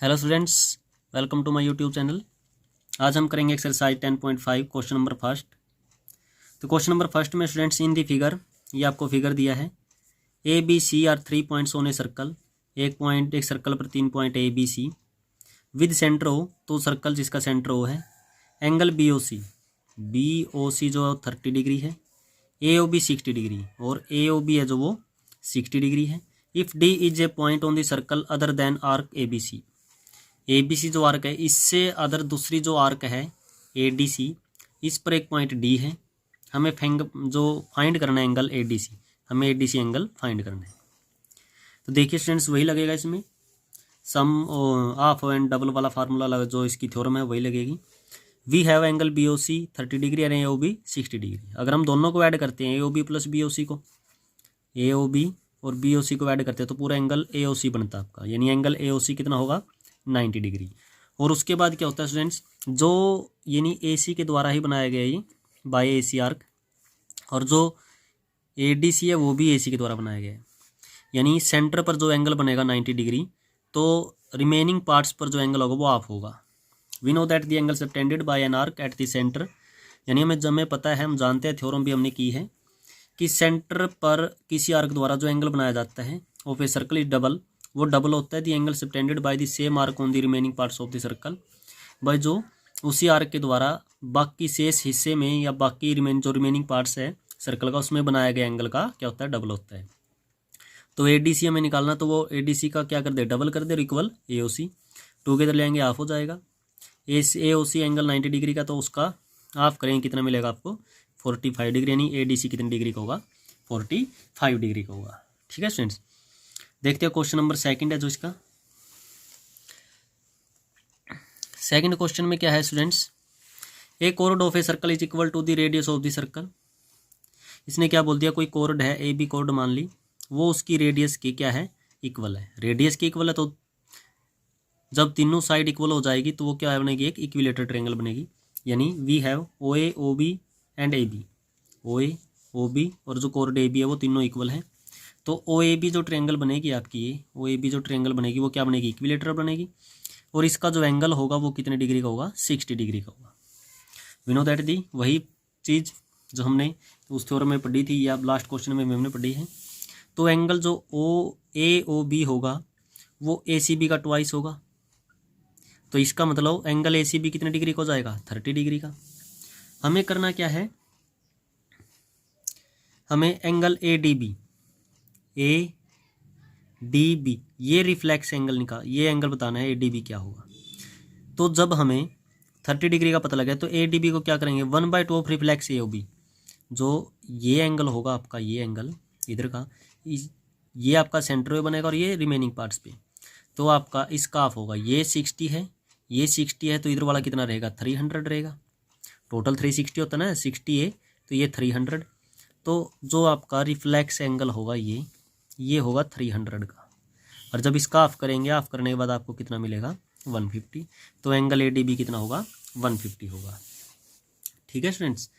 Hello students, welcome to my YouTube channel. आज हम करेंगे एक्सरसाइज 10.5 क्वेश्चन नंबर फर्स्ट। तो क्वेश्चन नंबर फर्स्ट में स्टूडेंट्स इन दी फिगर, ये आपको फिगर दिया है A B C are 3 points on a circle. एक सर्कल पर 3 point A B C with centre O, तो सर्कल जिसका सेंटर ओ है। एंगल बी ओ सी जो 30 डिग्री है, ए ओ बी 60 डिग्री और ए ओ बी है जो वो 60 डिग्री है। If D is a point on the circle other than arc A B C, A B C जो आर्क है इससे अदर दूसरी जो आर्क है ए डी सी, इस पर एक पॉइंट डी है। हमें फाइंड करना है एंगल ए डी सी, हमें A D C angle find करना है। तो देखिए स्टूडेंट्स, वही लगेगा इसमें सम हाफ एंड डबल वाला फार्मूला लगा, जो इसकी थ्योरम है वही लगेगी। We have angle B O C 30 degree और ए ओ बी 60 डिग्री। अगर हम दोनों को ऐड करते हैं, A O B plus B O C को, ए ओ बी और बी ओ सी को ऐड करते हैं तो पूरा एंगल ए ओ सी बनता है आपका, यानी एंगल ए ओ सी कितना होगा 90 डिग्री। और उसके बाद क्या होता है स्टूडेंट्स, जो यानी ए सी के द्वारा ही बनाया गया ये बाय ए सी आर्क, और जो ए डी सी है वो भी ए सी के द्वारा बनाया गया है। यानी सेंटर पर जो एंगल बनेगा 90 डिग्री, तो रिमेनिंग पार्ट्स पर जो एंगल होगा वो ऑफ होगा। We know that the angle subtended by an arc at the centre, यानी हमें पता है, हम जानते हैं, थ्योरम भी हमने की है कि सेंटर पर किसी आर्क द्वारा जो एंगल बनाया जाता है of a circle is double, वो डबल होता है the angle subtended by the same arc on the remaining parts of the circle, by जो उसी आर्क के द्वारा बाकी शेष हिस्से में या बाकी जो रिमेनिंग पार्ट्स है सर्कल का, उसमें बनाया गया एंगल का क्या होता है, डबल होता है। तो ए डी सी हमें निकालना, तो वो ए डी सी का क्या कर दे, डबल कर दे और इक्वल ए ओ सी, टूगेदर ले आएंगे हाफ हो जाएगा। ए ओ सी एंगल 90 डिग्री का, तो उसका हाफ करेंगे कितना मिलेगा आपको 45 डिग्री, यानी ए डी सी कितनी डिग्री का होगा 45 डिग्री का होगा। ठीक है स्टूडेंट्स, देखते हैं क्वेश्चन नंबर सेकंड है जो इसका। सेकंड क्वेश्चन में क्या है students, a chord of a circle is equal to the radius of the circle. इसने क्या बोल दिया, कोई कोर्ड है ए बी कोर्ड मान ली, वो उसकी रेडियस की क्या है, इक्वल है। रेडियस की इक्वल है, तो जब तीनों साइड इक्वल हो जाएगी तो वो क्या बनेगी, एक इक्विलेटरल ट्रायंगल बनेगी। यानी we have O A O B and A B, O A O B और जो कोर्ड ए बी है वो तीनों इक्वल है। तो ओ ए बी जो ट्रायंगल बनेगी आपकी, ये ओ ए बी जो ट्रायंगल बनेगी वो क्या बनेगी, इक्विलेटरल बनेगी। और इसका जो एंगल होगा वो कितने डिग्री का होगा, 60 डिग्री का होगा। वी नो दैट दी, वही चीज़ जो हमने उस थ्योरम में पढ़ी थी या लास्ट क्वेश्चन में हमने पढ़ी है। तो एंगल जो ओ ए ओ बी होगा वो ए सी बी का ट्वाइस होगा। तो इसका मतलब एंगल ए सी बी कितने डिग्री का हो जाएगा, 30 डिग्री का। हमें करना क्या है, हमें एंगल ए डी बी ये रिफ्लेक्स एंगल निकाल, ये एंगल बताना है ए डी बी क्या होगा। तो जब हमें 30 डिग्री का पता लगे तो ए डी बी को क्या करेंगे, 1/2 of reflex A O B, जो ये एंगल होगा आपका, ये एंगल इधर का, ये आपका सेंटर में बनेगा और ये रिमेनिंग पार्ट्स पे, तो आपका इसका हाफ होगा। ये 60 है, ये 60 है, तो इधर वाला कितना रहेगा, 300 रहेगा। टोटल 360 होता है ना, 60 है तो ये 300, तो जो आपका रिफ्लेक्स एंगल होगा ये होगा 300 का। और जब इसका ऑफ करेंगे, ऑफ करने के बाद आपको कितना मिलेगा 150, तो एंगल ए डी बी कितना होगा 150 होगा। ठीक है स्टूडेंट्स,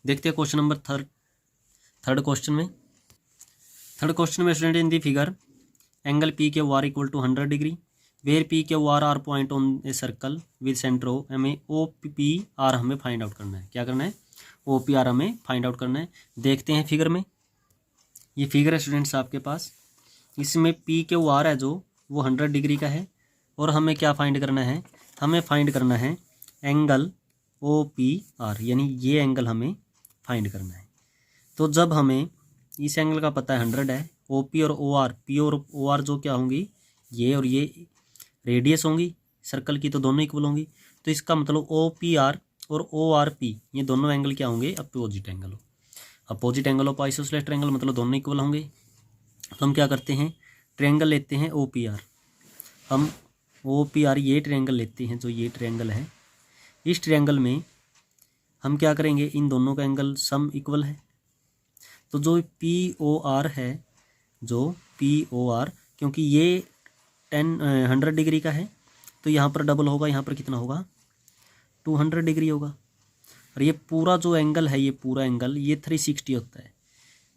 देखते हैं क्वेश्चन नंबर थर्ड क्वेश्चन में student in the figure angle P K R equal to 100 degree where P K R point on a circle with centre O, हमें O P R हमें फाइंड आउट करना है। क्या करना है, O P R हमें find out करना है। देखते हैं फिगर में, ये फिगर है स्टूडेंट्स आपके पास, इसमें पी के आर है जो वो 100 डिग्री का है, और हमें क्या फाइंड करना है, हमें फाइंड करना है एंगल ओ पी आर, यानी ये एंगल हमें फाइंड करना है। तो जब हमें इस एंगल का पता है 100 है, ओ पी और ओ आर, पी और ओ आर जो क्या होंगी, ये और ये रेडियस होंगी सर्कल की, तो दोनों इक्वल होंगी। तो इसका मतलब ओ पी आर और ओ आर पी ये दोनों एंगल क्या होंगे, अपोजिट एंगल हो। Opposite angle of isosceles triangle मतलब दोनों इक्वल होंगे। तो हम क्या करते हैं, ट्रायंगल लेते हैं ओ पी आर। हम ओ पी आर ये ट्रायंगल लेते हैं, जो ये ट्रायंगल है, इस ट्रायंगल में हम क्या करेंगे, इन दोनों का एंगल सम इक्वल है। तो जो पी ओ आर है, जो पी ओ आर, क्योंकि ये 100 डिग्री का है तो यहाँ पर डबल होगा, यहाँ पर कितना होगा 200 डिग्री होगा। और ये पूरा जो एंगल है, ये पूरा एंगल ये 360 होता है,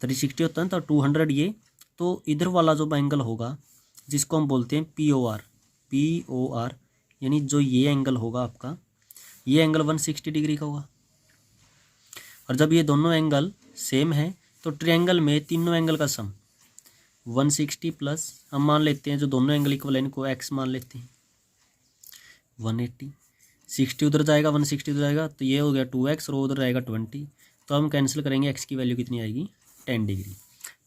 360 होता है, तो 200 ये, तो इधर वाला जो एंगल होगा जिसको हम बोलते हैं पी ओ आर, POR, यानी जो ये एंगल होगा आपका, ये एंगल 160 डिग्री का होगा। और जब ये दोनों एंगल सेम है तो ट्रायंगल में तीनों एंगल का सम 160 प्लस, हम मान लेते हैं जो दोनों एंगल इक्वल है इनको x मान लेते हैं 180, 60 उधर जाएगा 160 उधर जाएगा तो ये हो गया 2x और उधर रहेगा 20, तो हम कैंसिल करेंगे x की वैल्यू कितनी आएगी 10 डिग्री।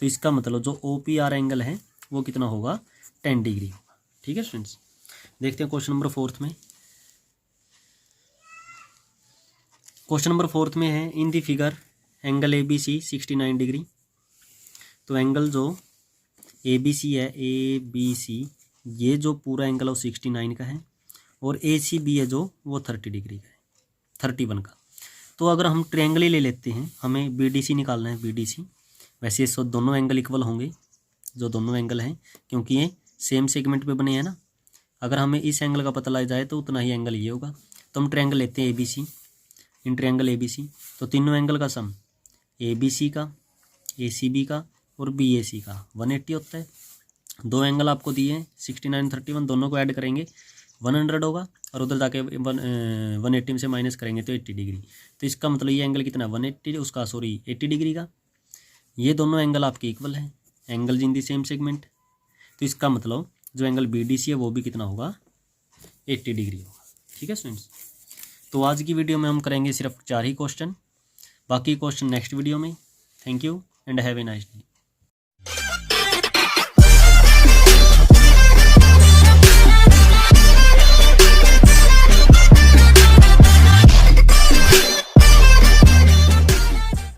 तो इसका मतलब जो OPR एंगल है वो कितना होगा 10 डिग्री होगा। ठीक है स्टूडेंट्स, देखते हैं क्वेश्चन नंबर 4 में। क्वेश्चन नंबर 4 में है इन the figure angle ABC 69 degree. तो एंगल जो ABC है, ABC ये जो पूरा एंगल है वो 69 का है और ACB है जो वो 30 डिग्री का है, 31 का। तो अगर हम ट्रायंगल ही ले लेते हैं, हमें BDC निकालना है, BDC। वैसे सो दोनों एंगल इक्वल होंगे, जो दोनों एंगल हैं, क्योंकि ये सेम सेगमेंट पे बने हैं ना। अगर हमें इस एंगल का पता लग जाए तो उतना ही एंगल ये होगा। तो हम ट्रायंगल लेते हैं ABC, इन ट्रायंगल ABC। तो तीनों एंगल का सम ABC का, ACB का और BAC का 180 होता है। दो एंगल आपको दिए हैं 69 31, दोनों को ऐड करेंगे 100 होगा और उधर जाके 180 में से माइनस करेंगे तो 80 डिग्री। तो इसका मतलब ये एंगल कितना 180 उसका 80 डिग्री का। ये दोनों एंगल आपके इक्वल हैं, angle in the same segment. तो इसका मतलब जो एंगल BDC है वो भी कितना होगा 80 डिग्री होगा। ठीक है स्टूडेंट्स, तो आज की वीडियो में हम करेंगे सिर्फ 4 ही क्वेश्चन, बाकी क्वेश्चन नेक्स्ट वीडियो में। Thank you and have a nice day.